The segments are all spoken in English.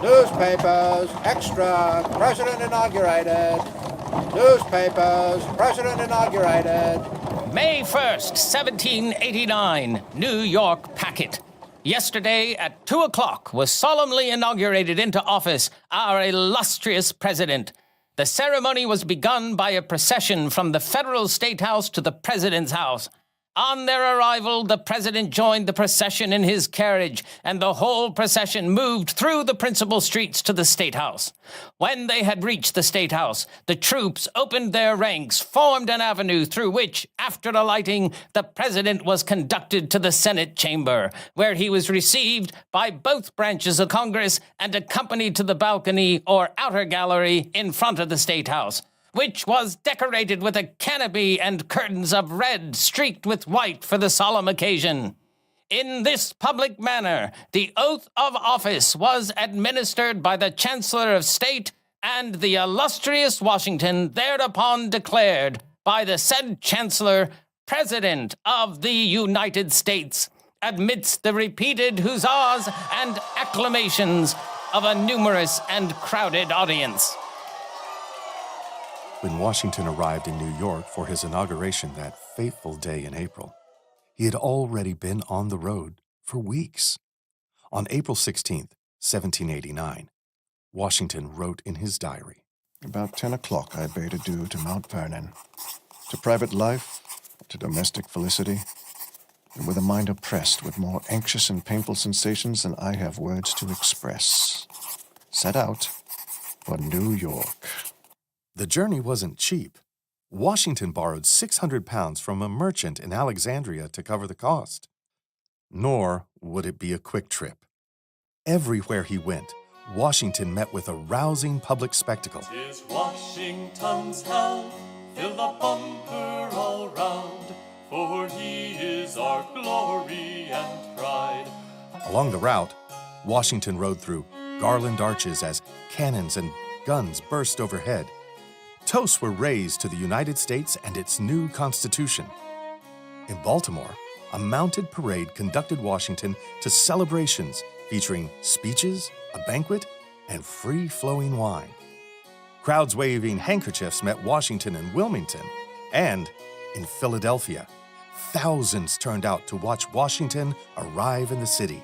Newspapers, extra, President inaugurated. Newspapers, President inaugurated. May 1st, 1789, New York Packet. Yesterday at 2 o'clock was solemnly inaugurated into office our illustrious president. The ceremony was begun by a procession from the Federal State House to the President's house. On their arrival, the President joined the procession in his carriage, and the whole procession moved through the principal streets to the State House. When they had reached the State House, the troops opened their ranks, formed an avenue through which, after alighting, the President was conducted to the Senate chamber, where he was received by both branches of Congress and accompanied to the balcony or outer gallery in front of the State House, which was decorated with a canopy and curtains of red streaked with white for the solemn occasion. In this public manner, the oath of office was administered by the Chancellor of State, and the illustrious Washington thereupon declared by the said Chancellor President of the United States, amidst the repeated huzzas and acclamations of a numerous and crowded audience. When Washington arrived in New York for his inauguration that fateful day in April, he had already been on the road for weeks. On April 16th, 1789, Washington wrote in his diary, "About 10 o'clock I bade adieu to Mount Vernon, to private life, to domestic felicity, and with a mind oppressed with more anxious and painful sensations than I have words to express, set out for New York." The journey wasn't cheap. Washington borrowed 600 pounds from a merchant in Alexandria to cover the cost. Nor would it be a quick trip. Everywhere he went, Washington met with a rousing public spectacle. "'Tis Washington's health, fill the bumper all round, for he is our glory and pride." Along the route, Washington rode through garland arches as cannons and guns burst overhead. Toasts were raised to the United States and its new Constitution. In Baltimore, a mounted parade conducted Washington to celebrations featuring speeches, a banquet, and free-flowing wine. Crowds waving handkerchiefs met Washington in Wilmington, and in Philadelphia, thousands turned out to watch Washington arrive in the city.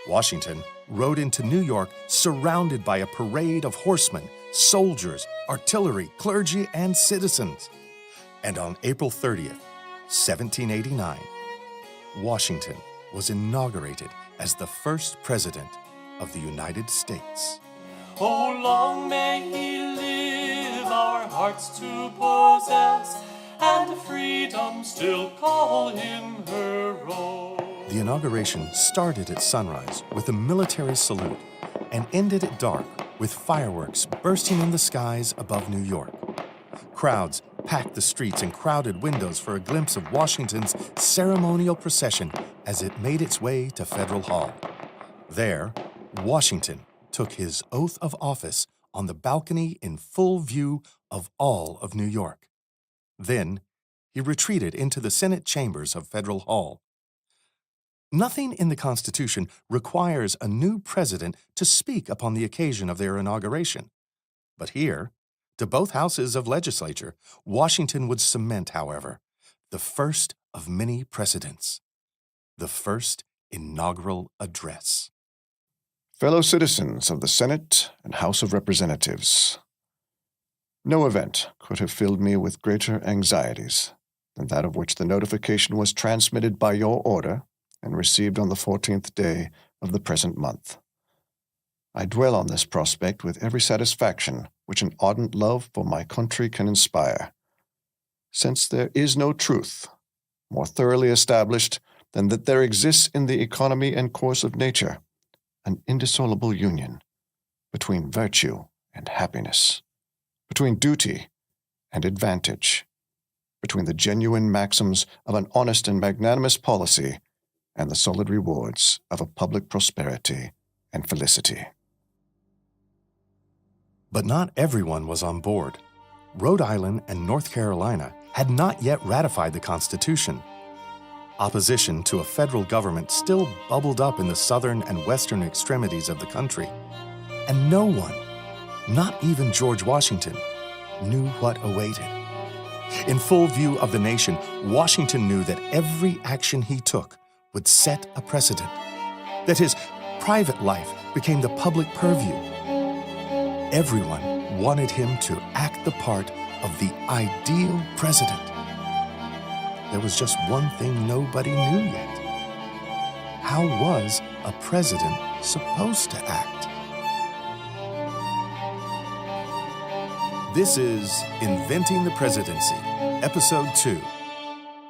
Washington rode into New York surrounded by a parade of horsemen, soldiers, artillery, clergy, and citizens. And on April 30th, 1789, Washington was inaugurated as the first president of the United States. "Oh, long may he live, our hearts to possess, and freedom still call him her own." The inauguration started at sunrise with a military salute and ended at dark with fireworks bursting in the skies above New York. Crowds packed the streets and crowded windows for a glimpse of Washington's ceremonial procession as it made its way to Federal Hall. There, Washington took his oath of office on the balcony in full view of all of New York. Then, he retreated into the Senate chambers of Federal Hall. Nothing in the Constitution requires a new president to speak upon the occasion of their inauguration. But here, to both houses of legislature, Washington would cement, however, the first of many precedents, the first inaugural address. Fellow citizens of the Senate and House of Representatives, no event could have filled me with greater anxieties than that of which the notification was transmitted by your order and received on the 14th day of the present month. I dwell on this prospect with every satisfaction which an ardent love for my country can inspire, since there is no truth more thoroughly established than that there exists in the economy and course of nature an indissoluble union between virtue and happiness, between duty and advantage, between the genuine maxims of an honest and magnanimous policy and the solid rewards of a public prosperity and felicity. But not everyone was on board. Rhode Island and North Carolina had not yet ratified the Constitution. Opposition to a federal government still bubbled up in the southern and western extremities of the country. and no one, not even George Washington, knew what awaited. In full view of the nation, Washington knew that every action he took would set a precedent, that his private life became the public purview. Everyone wanted him to act the part of the ideal president. There was just one thing nobody knew yet. How was a president supposed to act? This is Inventing the Presidency, Episode 2,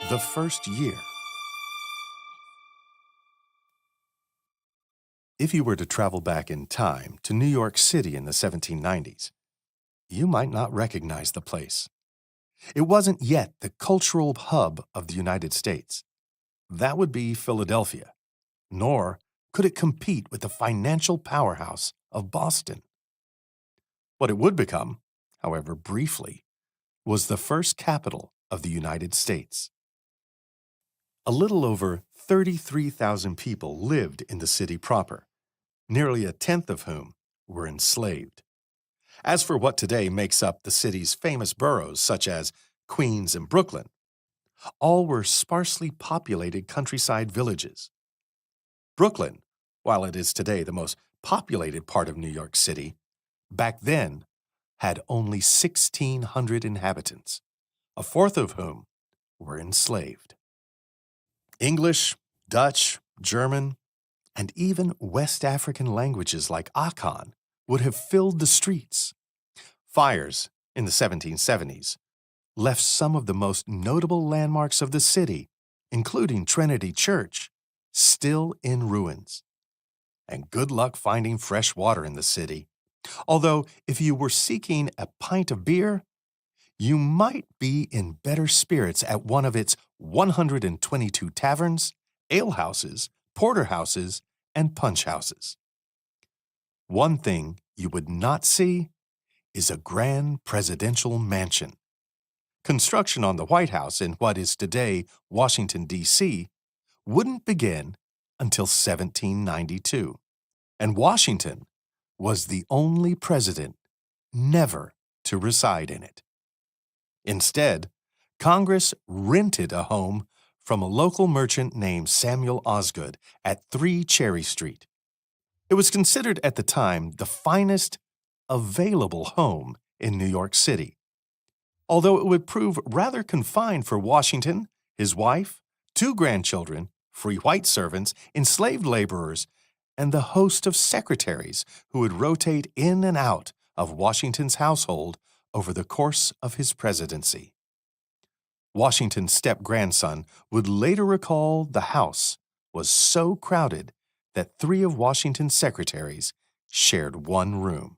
The First Year. If you were to travel back in time to New York City in the 1790s, you might not recognize the place. It wasn't yet the cultural hub of the United States. That would be Philadelphia. Nor could it compete with the financial powerhouse of Boston. What it would become, however briefly, was the first capital of the United States. A little over 33,000 people lived in the city proper, nearly a tenth of whom were enslaved. As for what today makes up the city's famous boroughs, such as Queens and Brooklyn, all were sparsely populated countryside villages. Brooklyn, while it is today the most populated part of New York City, back then had only 1,600 inhabitants, a fourth of whom were enslaved. English, Dutch, German, and even West African languages like Akan would have filled the streets. Fires in the 1770s left some of the most notable landmarks of the city, including Trinity Church, still in ruins. And good luck finding fresh water in the city. Although, if you were seeking a pint of beer, you might be in better spirits at one of its 122 taverns, alehouses, porterhouses, and punch houses. One thing you would not see is a grand presidential mansion. Construction on the White House in what is today Washington, D.C., wouldn't begin until 1792, and Washington was the only president never to reside in it. Instead, Congress rented a home from a local merchant named Samuel Osgood at 3 Cherry Street. It was considered at the time the finest available home in New York City, although it would prove rather confined for Washington, his wife, 2 grandchildren, free white servants, enslaved laborers, and the host of secretaries who would rotate in and out of Washington's household over the course of his presidency. Washington's step-grandson would later recall the house was so crowded that 3 of Washington's secretaries shared one room.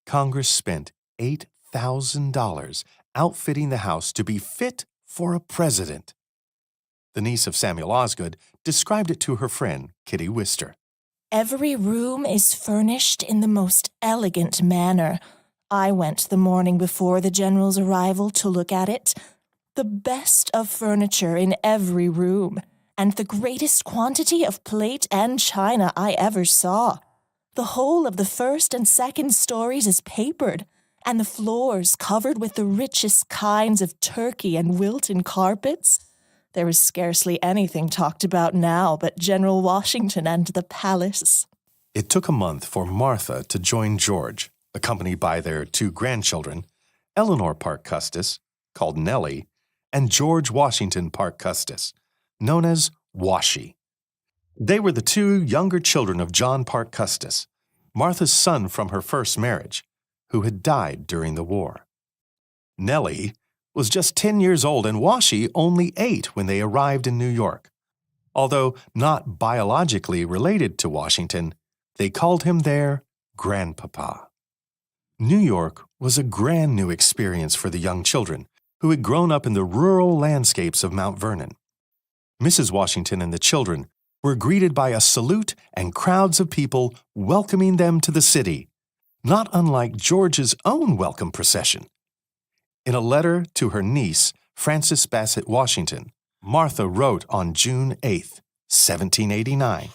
Congress spent $8,000 outfitting the house to be fit for a president. The niece of Samuel Osgood described it to her friend, Kitty Wister. Every room is furnished in the most elegant manner. I went the morning before the general's arrival to look at it. The best of furniture in every room, and the greatest quantity of plate and china I ever saw. The whole of the first and second stories is papered, and the floors covered with the richest kinds of Turkey and Wilton carpets. There is scarcely anything talked about now but General Washington and the palace. It took a month for Martha to join George, accompanied by their 2 grandchildren, Eleanor Parke Custis, called Nellie, and George Washington Parke Custis, known as Washi. They were the 2 younger children of John Parke Custis, Martha's son from her first marriage, who had died during the war. Nellie was just 10 years old and Washi only 8 when they arrived in New York. Although not biologically related to Washington, they called him their grandpapa. New York was a grand new experience for the young children who had grown up in the rural landscapes of Mount Vernon. Mrs. Washington and the children were greeted by a salute and crowds of people welcoming them to the city, not unlike George's own welcome procession. In a letter to her niece, Frances Bassett Washington, Martha wrote on June 8, 1789,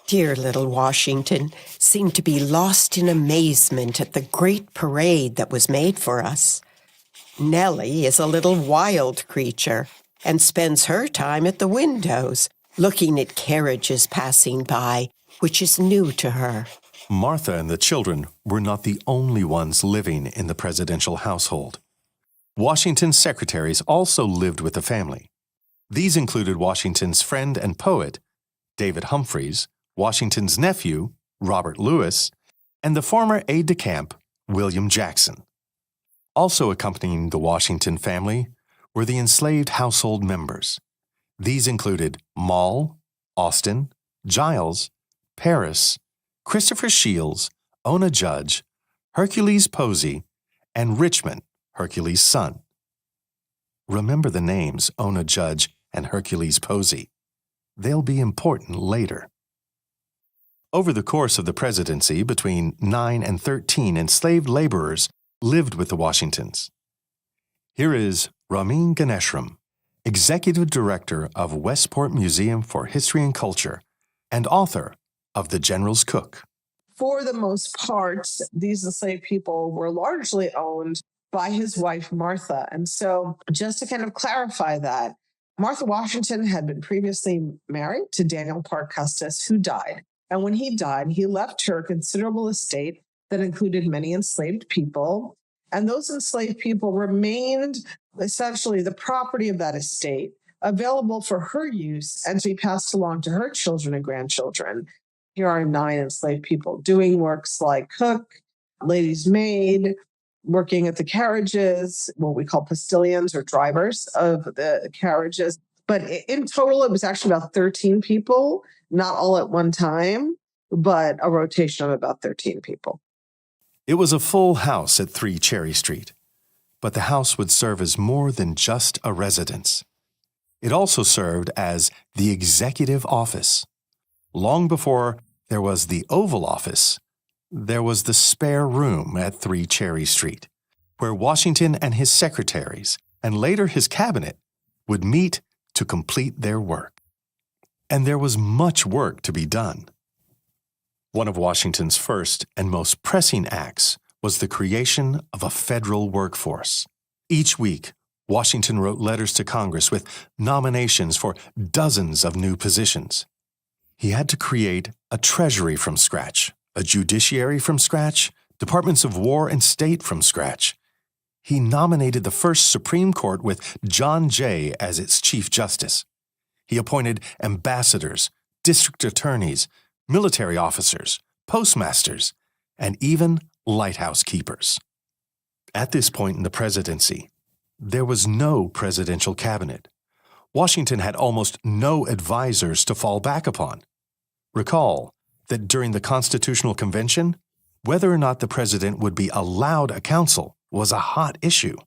Dear little Washington seemed to be lost in amazement at the great parade that was made for us. Nellie is a little wild creature and spends her time at the windows, looking at carriages passing by, which is new to her. Martha and the children were not the only ones living in the presidential household. Washington's secretaries also lived with the family. These included Washington's friend and poet, David Humphreys, Washington's nephew, Robert Lewis, and the former aide-de-camp, William Jackson. Also accompanying the Washington family were the enslaved household members. These included Moll, Austin, Giles, Paris, Christopher Shields, Ona Judge, Hercules Posey, and Richmond, Hercules' son. Remember the names Ona Judge and Hercules Posey. They'll be important later. Over the course of the presidency, between 9 and 13 enslaved laborers lived with the Washingtons. Here is Ramin Ganeshram, Executive Director of Westport Museum for History and Culture and author of The General's Cook. For the most part, these enslaved people were largely owned by his wife, Martha. And so just to kind of clarify that, Martha Washington had been previously married to Daniel Parke Custis, who died. And when he died, he left her a considerable estate that included many enslaved people. And those enslaved people remained essentially the property of that estate, available for her use and to be passed along to her children and grandchildren. Here are 9 enslaved people doing works like cook, lady's maid, working at the carriages, what we call postilions or drivers of the carriages. But in total, it was actually about 13 people, not all at one time, but a rotation of about 13 people. It was a full house at 3 Cherry Street, but the house would serve as more than just a residence. It also served as the executive office. Long before there was the Oval Office, there was the spare room at 3 Cherry Street, where Washington and his secretaries, and later his cabinet, would meet to complete their work. And there was much work to be done. One of Washington's first and most pressing acts was the creation of a federal workforce. Each week, Washington wrote letters to Congress with nominations for dozens of new positions. He had to create a treasury from scratch, a judiciary from scratch, departments of war and state from scratch. He nominated the first Supreme Court with John Jay as its Chief Justice. He appointed ambassadors, district attorneys, military officers, postmasters, and even lighthouse keepers. At this point in the presidency, there was no presidential cabinet. Washington had almost no advisors to fall back upon. Recall that during the Constitutional Convention, whether or not the president would be allowed a council was a hot issue.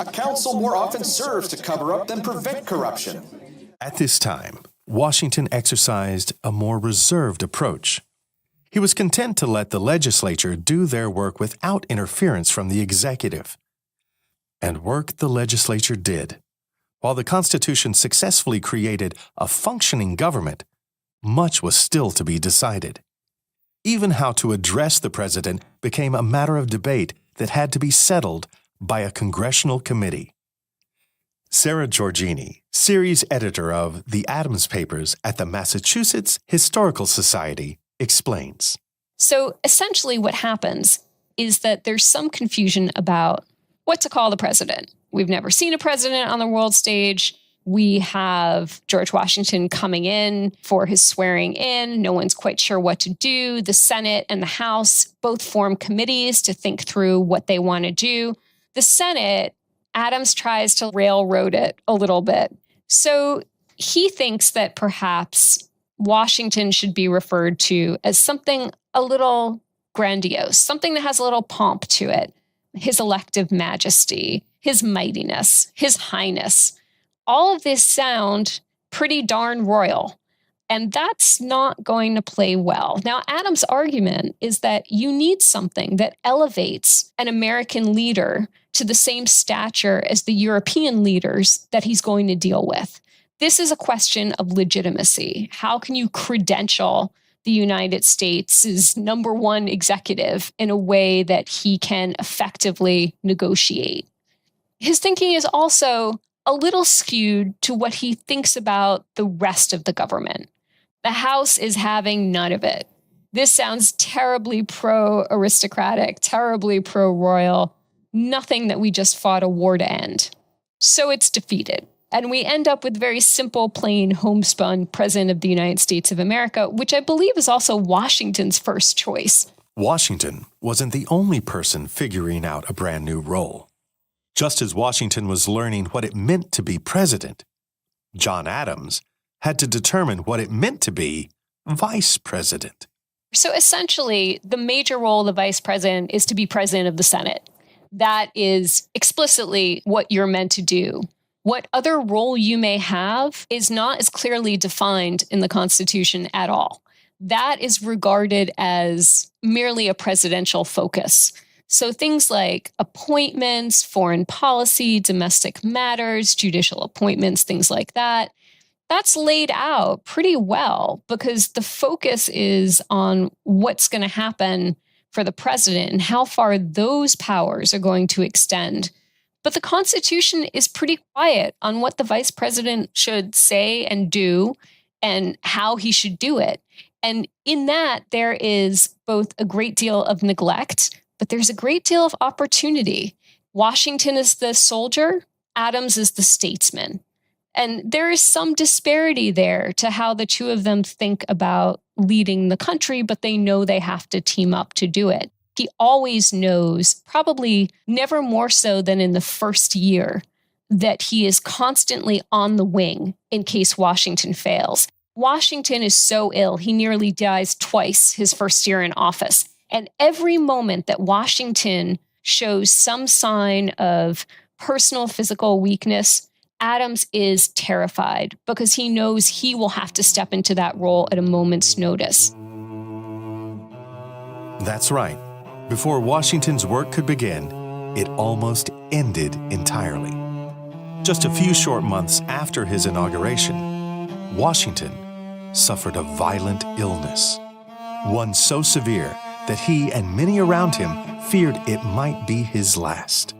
A council more often serves to cover up than prevent corruption. At this time, Washington exercised a more reserved approach. He was content to let the legislature do their work without interference from the executive. And work the legislature did. While the Constitution successfully created a functioning government, much was still to be decided. Even how to address the president became a matter of debate that had to be settled by a congressional committee. Sarah Giorgini, series editor of The Adams Papers at the Massachusetts Historical Society, explains. So essentially what happens is that there's some confusion about what to call the president. We've never seen a president on the world stage. We have George Washington coming in for his swearing in. No one's quite sure what to do. The Senate and the House both form committees to think through what they want to do. The Senate, Adams tries to railroad it a little bit. So he thinks that perhaps Washington should be referred to as something a little grandiose, something that has a little pomp to it. His elective majesty, his mightiness, his highness. All of this sound pretty darn royal, and that's not going to play well. Now, Adams' argument is that you need something that elevates an American leader to the same stature as the European leaders that he's going to deal with. This is a question of legitimacy. How can you credential the United States' number one executive in a way that he can effectively negotiate? His thinking is also a little skewed to what he thinks about the rest of the government. The House is having none of it. This sounds terribly pro-aristocratic, terribly pro-royal, nothing that we just fought a war to end. So it's defeated. And we end up with very simple, plain, homespun President of the United States of America, which I believe is also Washington's first choice. Washington wasn't the only person figuring out a brand new role. Just as Washington was learning what it meant to be president, John Adams had to determine what it meant to be vice president. So essentially, the major role of the vice president is to be president of the Senate. That is explicitly what you're meant to do. What other role you may have is not as clearly defined in the Constitution at all. That is regarded as merely a presidential focus. So things like appointments, foreign policy, domestic matters, judicial appointments, things like that, that's laid out pretty well because the focus is on what's going to happen for the president and how far those powers are going to extend. But the Constitution is pretty quiet on what the vice president should say and do and how he should do it. And in that, there is both a great deal of neglect, but there's a great deal of opportunity. Washington is the soldier, Adams is the statesman. And there is some disparity there to how the two of them think about leading the country, but they know they have to team up to do it. He always knows, probably never more so than in the first year, that he is constantly on the wing in case Washington fails. Washington is so ill, he nearly dies twice his first year in office. And every moment that Washington shows some sign of personal physical weakness, Adams is terrified because he knows he will have to step into that role at a moment's notice. That's right. Before Washington's work could begin, it almost ended entirely. Just a few short months after his inauguration, Washington suffered a violent illness, one so severe that he and many around him feared it might be his last.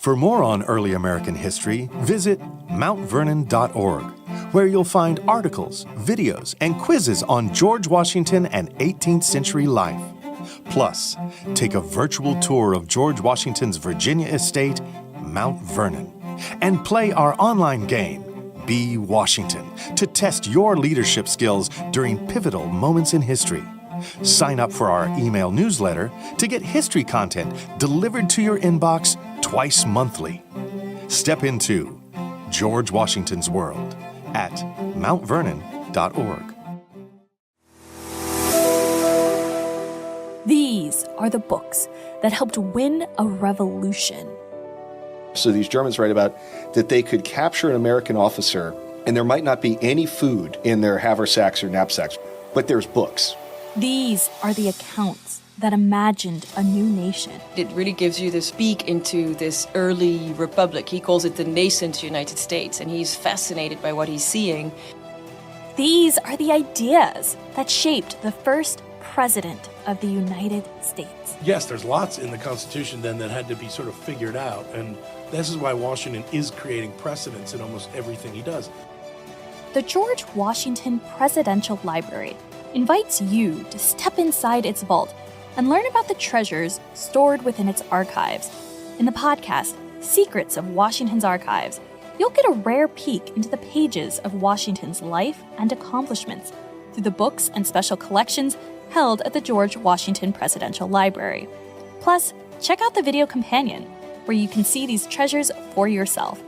For more on early American history, visit mountvernon.org, where you'll find articles, videos, and quizzes on George Washington and 18th century life. Plus, take a virtual tour of George Washington's Virginia estate, Mount Vernon, and play our online game, Be Washington, to test your leadership skills during pivotal moments in history. Sign up for our email newsletter to get history content delivered to your inbox twice monthly. Step into George Washington's world at mountvernon.org. These are the books that helped win a revolution. So these Germans write about that they could capture an American officer and there might not be any food in their haversacks or knapsacks, but there's books. These are the accounts that imagined a new nation. It really gives you this peek into this early republic. He calls it the nascent United States, and he's fascinated by what he's seeing. These are the ideas that shaped the first president of the United States. Yes, there's lots in the Constitution then that had to be sort of figured out, and this is why Washington is creating precedents in almost everything he does. The George Washington Presidential Library invites you to step inside its vault and learn about the treasures stored within its archives. In the podcast, Secrets of Washington's Archives, you'll get a rare peek into the pages of Washington's life and accomplishments through the books and special collections held at the George Washington Presidential Library. Plus, check out the video companion, where you can see these treasures for yourself.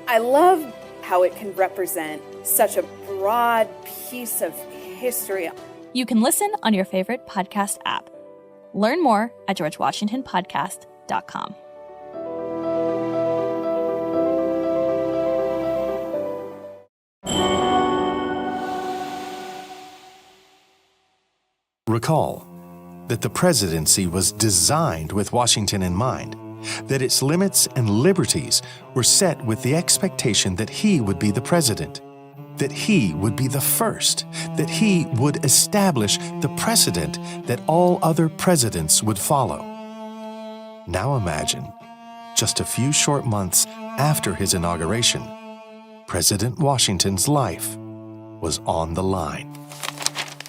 I love how it can represent such a broad piece of history. You can listen on your favorite podcast app. Learn more at georgewashingtonpodcast.com. Recall that the presidency was designed with Washington in mind, that its limits and liberties were set with the expectation that he would be the president, that he would be the first, that he would establish the precedent that all other presidents would follow. Now imagine, just a few short months after his inauguration, President Washington's life was on the line.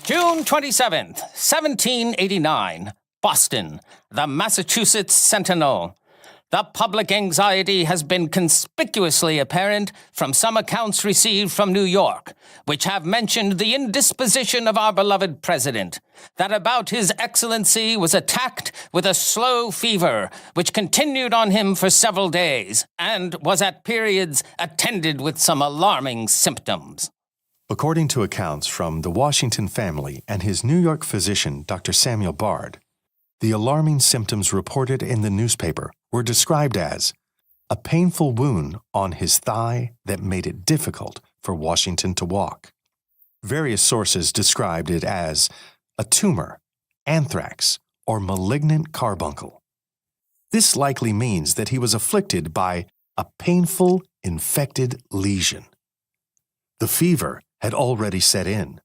June 27th, 1789, Boston, the Massachusetts Sentinel. The public anxiety has been conspicuously apparent from some accounts received from New York, which have mentioned the indisposition of our beloved president, that about his excellency was attacked with a slow fever, which continued on him for several days, and was at periods attended with some alarming symptoms. According to accounts from the Washington family and his New York physician, Dr. Samuel Bard, the alarming symptoms reported in the newspaper were described as a painful wound on his thigh that made it difficult for Washington to walk. Various sources described it as a tumor, anthrax, or malignant carbuncle. This likely means that he was afflicted by a painful, infected lesion. The fever had already set in.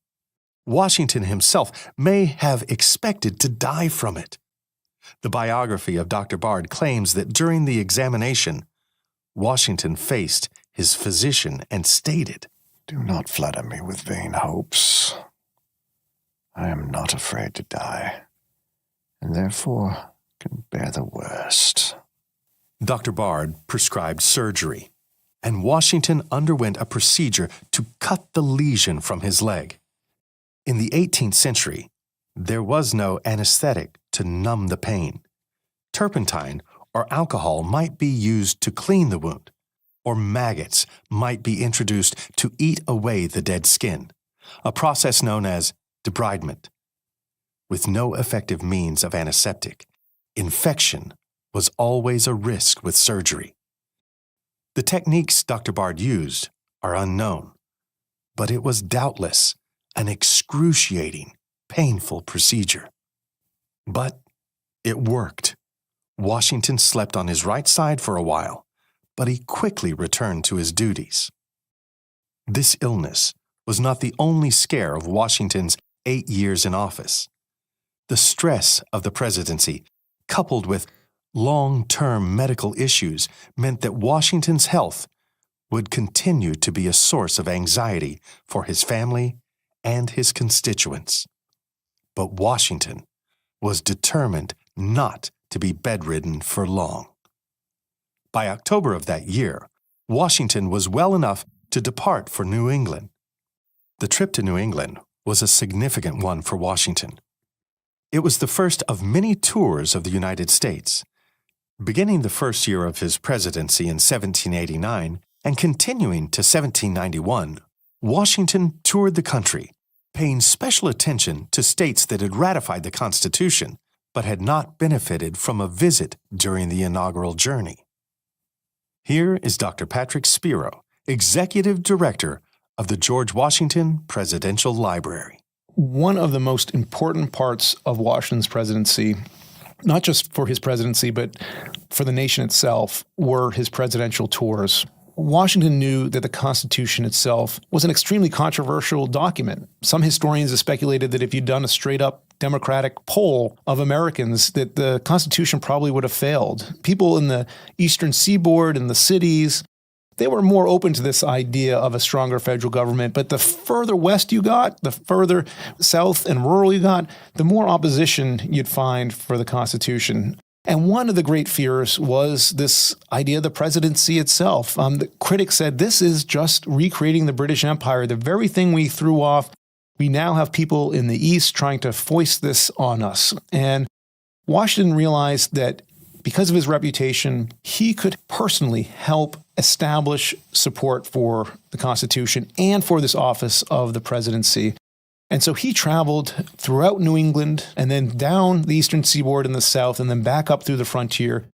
Washington himself may have expected to die from it. The biography of Dr. Bard claims that during the examination, Washington faced his physician and stated, "Do not flatter me with vain hopes. I am not afraid to die, and therefore can bear the worst." Dr. Bard prescribed surgery, and Washington underwent a procedure to cut the lesion from his leg. In the 18th century, there was no anesthetic to numb the pain. Turpentine or alcohol might be used to clean the wound, or maggots might be introduced to eat away the dead skin, a process known as debridement. With no effective means of antiseptic, infection was always a risk with surgery. The techniques Dr. Bard used are unknown, but it was doubtless an excruciating, painful procedure. But it worked. Washington slept on his right side for a while, but he quickly returned to his duties. This illness was not the only scare of Washington's 8 years in office. The stress of the presidency, coupled with long-term medical issues, meant that Washington's health would continue to be a source of anxiety for his family and his constituents. But Washington was determined not to be bedridden for long. By October of that year, Washington was well enough to depart for New England. The trip to New England was a significant one for Washington. It was the first of many tours of the United States. Beginning the first year of his presidency in 1789 and continuing to 1791, Washington toured the country, paying special attention to states that had ratified the Constitution but had not benefited from a visit during the inaugural journey. Here is Dr. Patrick Spiro, Executive Director of the George Washington Presidential Library. One of the most important parts of Washington's presidency, not just for his presidency, but for the nation itself, were his presidential tours. Washington knew that the Constitution itself was an extremely controversial document. Some historians have speculated that if you'd done a straight-up Democratic poll of Americans, that the Constitution probably would have failed. People in the Eastern Seaboard and the cities, they were more open to this idea of a stronger federal government. But the further west you got, the further south and rural you got, the more opposition you'd find for the Constitution. And one of the great fears was this idea of the presidency itself. The critics said, this is just recreating the British Empire, the very thing we threw off. We now have people in the East trying to foist this on us. And Washington realized that because of his reputation, he could personally help establish support for the Constitution and for this office of the presidency. And so he traveled throughout New England and then down the Eastern Seaboard in the South and then back up through the frontier,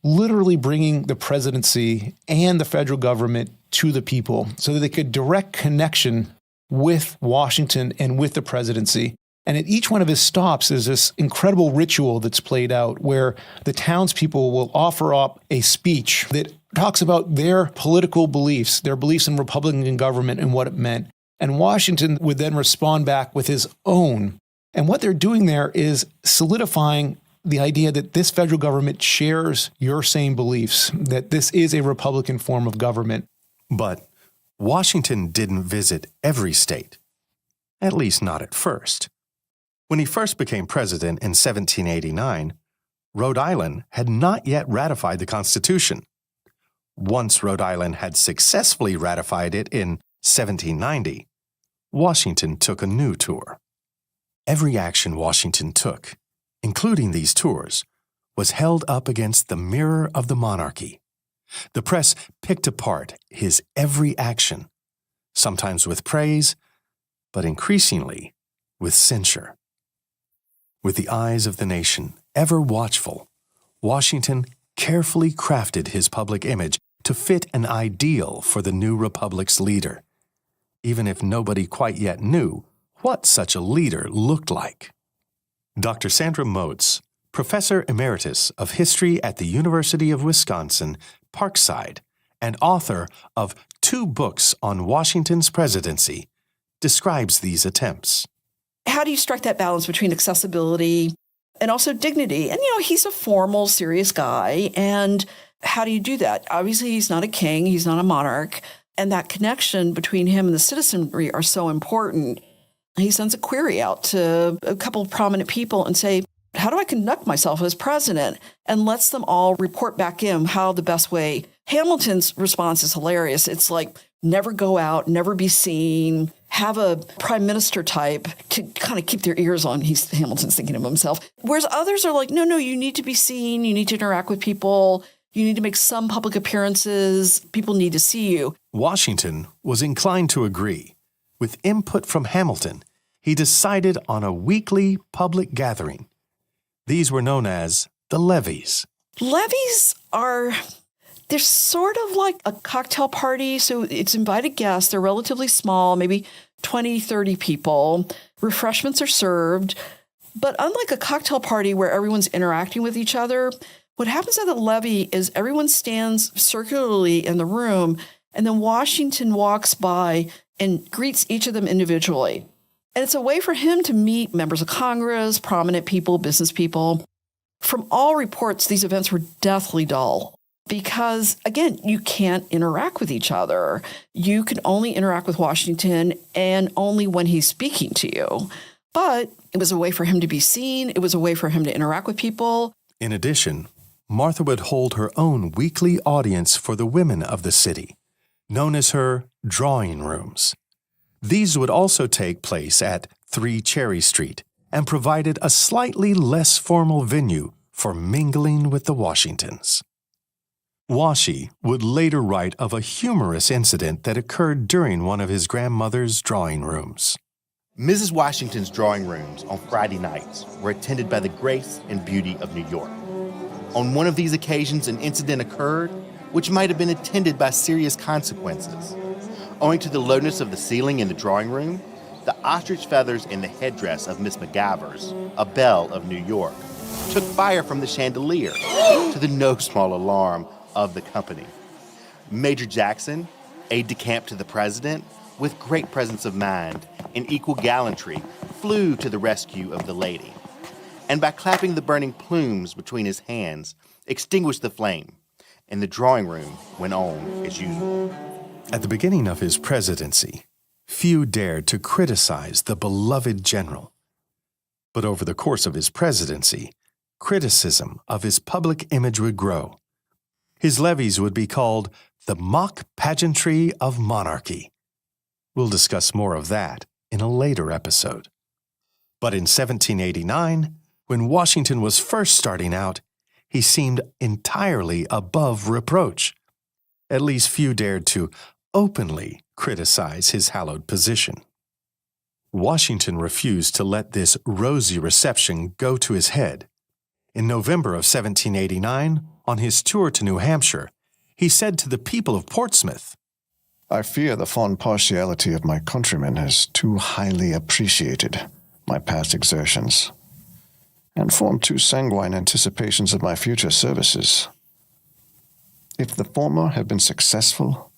literally bringing the presidency and the federal government to the people so that they could direct connection with Washington and with the presidency. And at each one of his stops, there's this incredible ritual that's played out where the townspeople will offer up a speech that talks about their political beliefs, their beliefs in Republican government and what it meant. And Washington would then respond back with his own. And what they're doing there is solidifying the idea that this federal government shares your same beliefs, that this is a Republican form of government. But Washington didn't visit every state, at least not at first. When he first became president in 1789, Rhode Island had not yet ratified the Constitution. Once Rhode Island had successfully ratified it in 1790, Washington took a new tour. Every action Washington took, including these tours, was held up against the mirror of the monarchy. The press picked apart his every action, sometimes with praise, but increasingly with censure. With the eyes of the nation ever watchful, Washington carefully crafted his public image to fit an ideal for the new republic's leader, even if nobody quite yet knew what such a leader looked like. Dr. Sandra Moats, Professor Emeritus of History at the University of Wisconsin, Parkside, and author of 2 books on Washington's presidency, describes these attempts. How do you strike that balance between accessibility and also dignity? And, he's a formal, serious guy. And how do you do that? Obviously, he's not a king. He's not a monarch. And that connection between him and the citizenry are so important. He sends a query out to a couple of prominent people and say, how do I conduct myself as president? And lets them all report back in how the best way. Hamilton's response is hilarious. It's like, never go out, never be seen, have a prime minister type to kind of keep their ears on. Hamilton's thinking of himself. Whereas others are like, no, you need to be seen. You need to interact with people. You need to make some public appearances. People need to see you. Washington was inclined to agree. With input from Hamilton, he decided on a weekly public gathering. These were known as the levees. Levees they're sort of like a cocktail party. So it's invited guests. They're relatively small, maybe 20, 30 people. Refreshments are served. But unlike a cocktail party where everyone's interacting with each other, what happens at the levee is everyone stands circularly in the room, and then Washington walks by and greets each of them individually. And it's a way for him to meet members of Congress, prominent people, business people. From all reports, these events were deathly dull because, again, you can't interact with each other. You can only interact with Washington and only when he's speaking to you. But it was a way for him to be seen. It was a way for him to interact with people. In addition, Martha would hold her own weekly audience for the women of the city, known as her drawing rooms. These would also take place at 3 Cherry Street and provided a slightly less formal venue for mingling with the Washingtons. Washi would later write of a humorous incident that occurred during one of his grandmother's drawing rooms. Mrs. Washington's drawing rooms on Friday nights were attended by the grace and beauty of New York. On one of these occasions, an incident occurred which might have been attended by serious consequences. Owing to the lowness of the ceiling in the drawing room, the ostrich feathers in the headdress of Miss McGivers, a belle of New York, took fire from the chandelier to the no small alarm of the company. Major Jackson, aide-de-camp to the president, with great presence of mind and equal gallantry, flew to the rescue of the lady, and by clapping the burning plumes between his hands, extinguished the flame, and the drawing room went on as usual. At the beginning of his presidency, few dared to criticize the beloved general. But over the course of his presidency, criticism of his public image would grow. His levees would be called the mock pageantry of monarchy. We'll discuss more of that in a later episode. But in 1789, when Washington was first starting out, he seemed entirely above reproach. At least few dared to openly criticize his hallowed position. Washington refused to let this rosy reception go to his head. In November of 1789, on his tour to New Hampshire, he said to the people of Portsmouth, I fear the fond partiality of my countrymen is too highly appreciated. my past exertions and form too sanguine anticipations of my future services. If the former have been successful,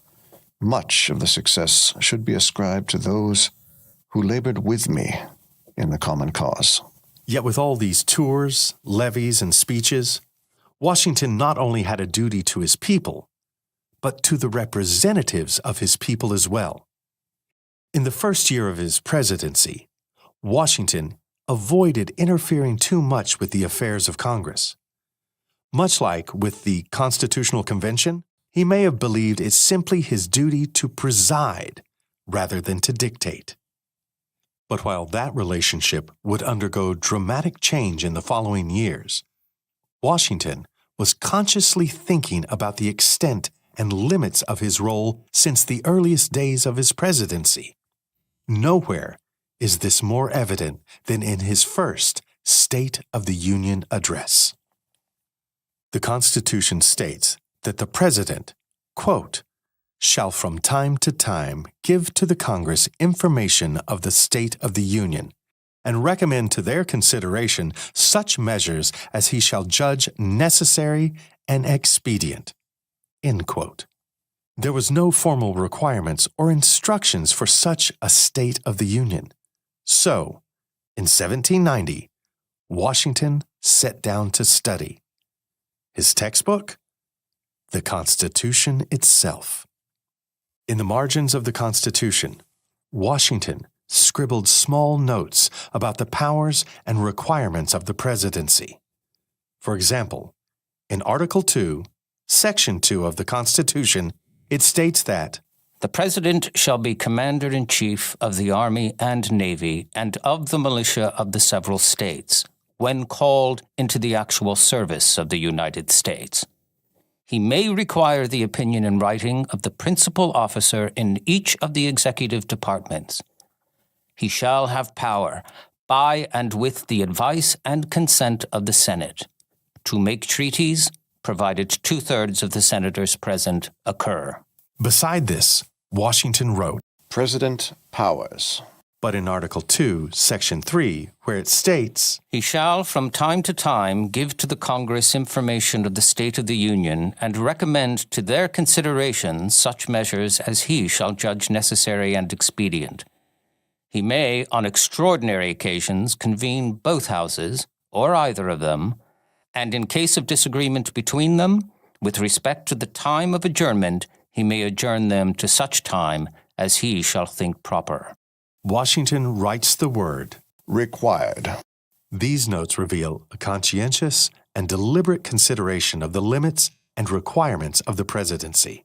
much of the success should be ascribed to those who labored with me in the common cause. Yet with all these tours, levees, and speeches, Washington not only had a duty to his people, but to the representatives of his people as well. In the first year of his presidency, Washington avoided interfering too much with the affairs of Congress. Much like with the Constitutional Convention, he may have believed it's simply his duty to preside rather than to dictate. But while that relationship would undergo dramatic change in the following years, Washington was consciously thinking about the extent and limits of his role since the earliest days of his presidency. Nowhere is this more evident than in his first State of the Union address. The Constitution states that the President, quote, shall from time to time give to the Congress information of the state of the Union, and recommend to their consideration such measures as he shall judge necessary and expedient, end quote. There was no formal requirements or instructions for such a State of the Union. So, in 1790, Washington sat down to study. His textbook? The Constitution itself. In the margins of the Constitution, Washington scribbled small notes about the powers and requirements of the presidency. For example, in Article 2, Section 2 of the Constitution, it states that the President shall be Commander-in-Chief of the Army and Navy and of the militia of the several states, when called into the actual service of the United States. He may require the opinion in writing of the principal officer in each of the executive departments. He shall have power, by and with the advice and consent of the Senate, to make treaties, provided 2/3 of the senators present occur. Beside this, Washington wrote, President powers. But in Article 2, Section 3, where it states, he shall from time to time give to the Congress information of the State of the Union and recommend to their consideration such measures as he shall judge necessary and expedient. He may, on extraordinary occasions, convene both houses, or either of them, and in case of disagreement between them, with respect to the time of adjournment, he may adjourn them to such time as he shall think proper. Washington writes the word required. These notes reveal a conscientious and deliberate consideration of the limits and requirements of the presidency.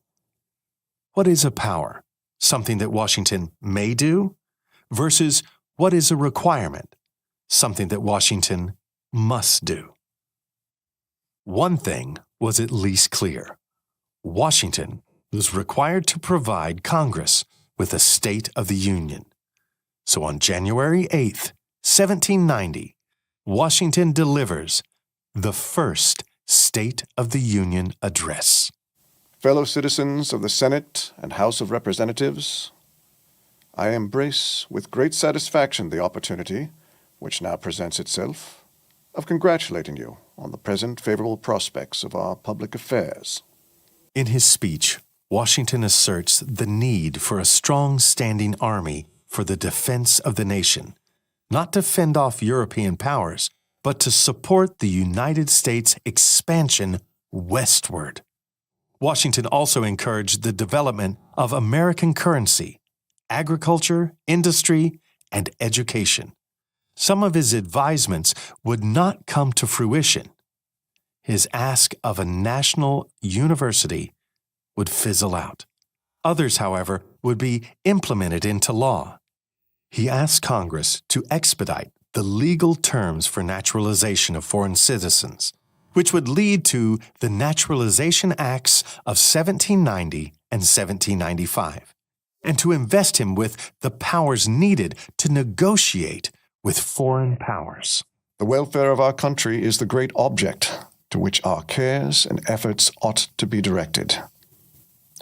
What is a power? Something that Washington may do? Versus what is a requirement? Something that Washington must do. One thing was at least clear. Washington was required to provide Congress with a State of the Union. So on January 8th, 1790, Washington delivers the first State of the Union address. Fellow citizens of the Senate and House of Representatives, I embrace with great satisfaction the opportunity, which now presents itself, of congratulating you on the present favorable prospects of our public affairs. In his speech, Washington asserts the need for a strong standing army for the defense of the nation, not to fend off European powers, but to support the United States' expansion westward. Washington also encouraged the development of American currency, agriculture, industry, and education. Some of his advisements would not come to fruition. His ask of a national university would fizzle out. Others, however, would be implemented into law. He asked Congress to expedite the legal terms for naturalization of foreign citizens, which would lead to the Naturalization Acts of 1790 and 1795, and to invest him with the powers needed to negotiate with foreign powers. The welfare of our country is the great object to which our cares and efforts ought to be directed,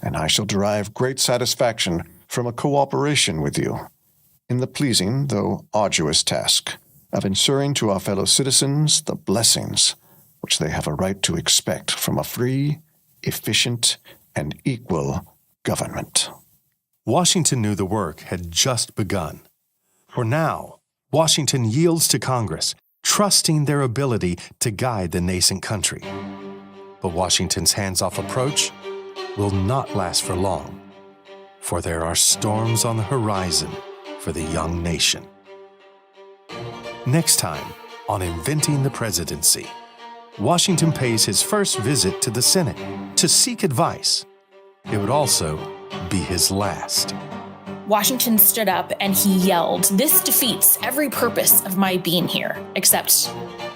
and I shall derive great satisfaction from a cooperation with you in the pleasing, though arduous task of ensuring to our fellow citizens the blessings which they have a right to expect from a free, efficient, and equal government. Washington knew the work had just begun. For now, Washington yields to Congress, trusting their ability to guide the nascent country. But Washington's hands-off approach will not last for long, for there are storms on the horizon for the young nation. Next time on Inventing the Presidency, Washington pays his first visit to the Senate to seek advice. It would also be his last. Washington stood up and he yelled, "This defeats every purpose of my being here," except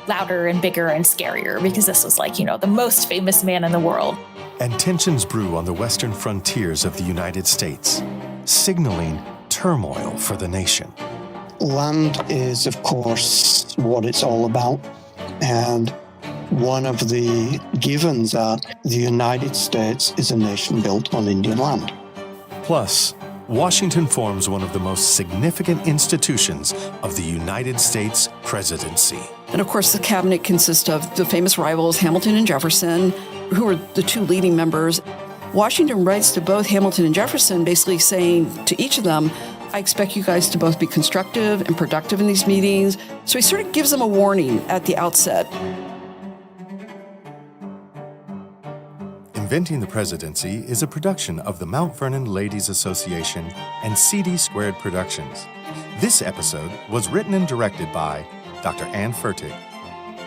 louder and bigger and scarier, because this was like, the most famous man in the world. And tensions brew on the western frontiers of the United States, signaling turmoil for the nation. Land is, of course, what it's all about. And one of the givens are the United States is a nation built on Indian land. Plus, Washington forms one of the most significant institutions of the United States presidency. And of course, the cabinet consists of the famous rivals Hamilton and Jefferson, who are the two leading members. Washington writes to both Hamilton and Jefferson, basically saying to each of them, I expect you guys to both be constructive and productive in these meetings. So he sort of gives them a warning at the outset. Inventing the Presidency is a production of the Mount Vernon Ladies Association and CD Squared Productions. This episode was written and directed by Dr. Ann Fertig.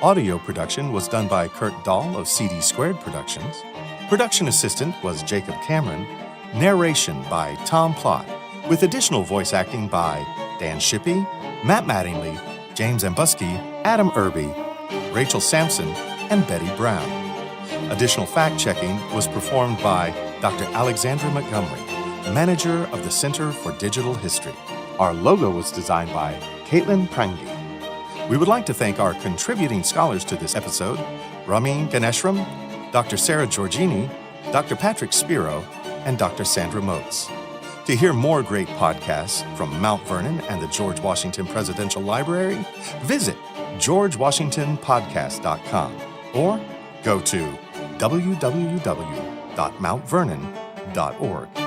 Audio production was done by Kurt Dahl of CD Squared Productions. Production assistant was Jacob Cameron. Narration by Tom Plott, with additional voice acting by Dan Shippey, Matt Mattingly, James Ambuski, Adam Irby, Rachel Sampson, and Betty Brown. Additional fact-checking was performed by Dr. Alexandra Montgomery, manager of the Center for Digital History. Our logo was designed by Caitlin Prangi. We would like to thank our contributing scholars to this episode, Ramin Ganeshram, Dr. Sarah Giorgini, Dr. Patrick Spiro, and Dr. Sandra Motes. To hear more great podcasts from Mount Vernon and the George Washington Presidential Library, visit georgewashingtonpodcast.com or go to www.mountvernon.org.